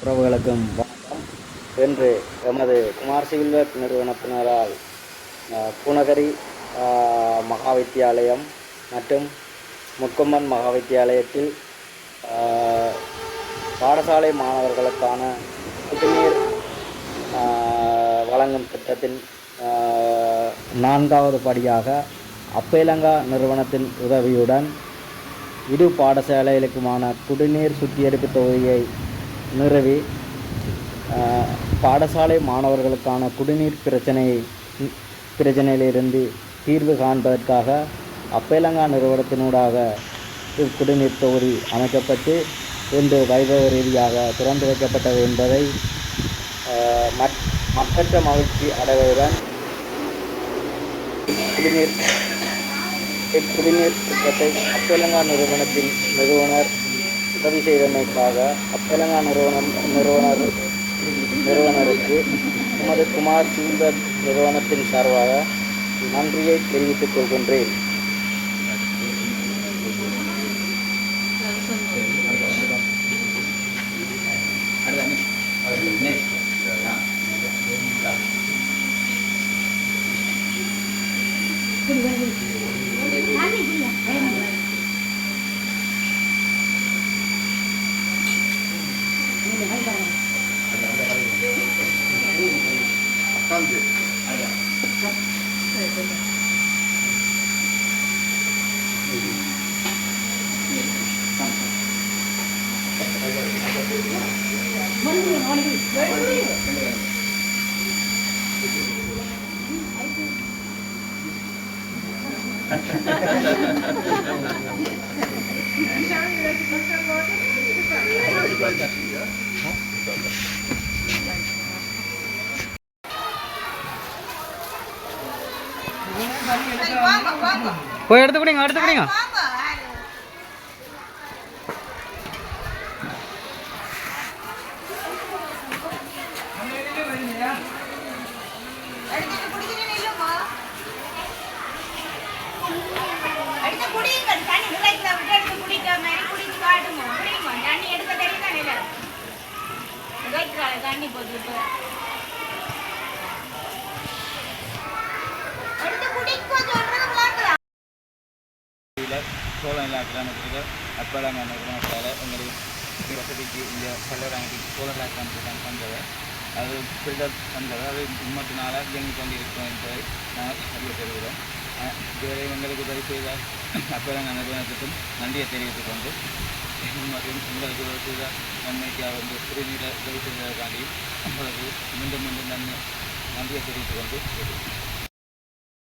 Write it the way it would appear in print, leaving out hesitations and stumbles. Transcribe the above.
உறவுகளுக்கும் வணக்கம். இன்று எமது குமார் சில்வர் நிறுவனத்தினரால் பூனகரி மகாவித்தியாலயம் மற்றும் முக்கொம்பன் மகாவித்தியாலயத்தில் பாடசாலை மாணவர்களுக்கான குடிநீர் வழங்கும் திட்டத்தின் 4வது படியாக அப்பேலங்கா நிறுவனத்தின் உதவியுடன் இரு பாடசாலைகளுக்குமான குடிநீர் சுத்திகரிப்பு தொகுதியை நிறுவி பாடசாலை மாணவர்களுக்கான குடிநீர் பிரச்சனையிலிருந்து தீர்வு காண்பதற்காக அப்பேலங்கா நிறுவனத்தினூடாக குடிநீர் தொகுதி அமைக்கப்பட்டு இன்று வைபவ ரீதியாக திறந்து வைக்கப்பட்டது என்பதை மற்ற மகிழ்ச்சி அடைவதுடன் குடிநீர் திட்டத்தை அப்பேலங்கா நிறுவனத்தின் நிறுவனர் உதவி செய்தமைக்காக அப்பேலங்கா நிறுவனருக்கு எமது குமார் சில்வர் நிறுவனத்தின் சார்பாக நன்றியை தெரிவித்துக் கொள்கின்றேன். போய் எடுத்து குடிங்க தண்ணி போட்டு சோழநிலா கிராமத்தில் அப்பேலங்கா நிறுவனத்தால் எங்களுக்கு வசதிக்கு இந்த கல்லூராங்கி சோழநிலா கிராமத்துக்கு வந்தது. அது பில்டர் வந்தது. அது மும்மத்தினால இயங்கிக் கொண்டிருக்கிறோம் என்பதை நாங்கள் அறிய பெறுகிறோம். இதுவரை எங்களுக்கு உதவி செய்த அப்பேலங்கா நிறுவனத்துக்கும் நன்றியை தெரிவித்துக் கொண்டு மற்றும் எங்களுக்கு உதவி செய்த நன்மைக்காக குடிநீரை உதவி செய்ததற்காண்டி உங்களுக்கு மீண்டும் நன்றியை தெரிவித்துக் கொண்டு